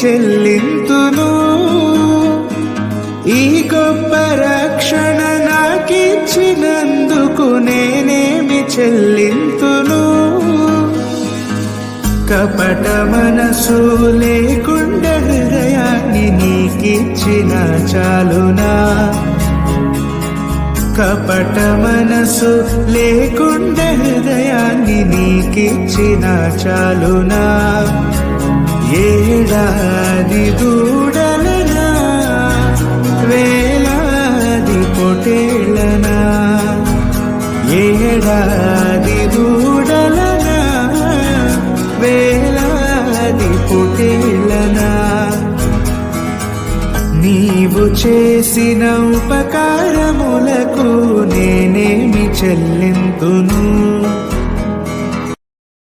చెల్లింతును. ఈ గొప్ప రక్షణ నాకిచ్చినందుకు నేనేమి చెల్లింతును. కపట మనసు లేకుండా హృదయాన్ని నీకిచ్చిన చాలునా. కపట మనసు లేకుండా హృదయాన్ని నీకిచ్చిన చాలునా. ఏడాది దూడలనా వేలాది పొటేళ్ళనా. ఏడాది దూడలనా వేలాది పొటేళ్ళనా. నీవు చేసిన ఉపకారములకు నేనేమి చెల్లింతును.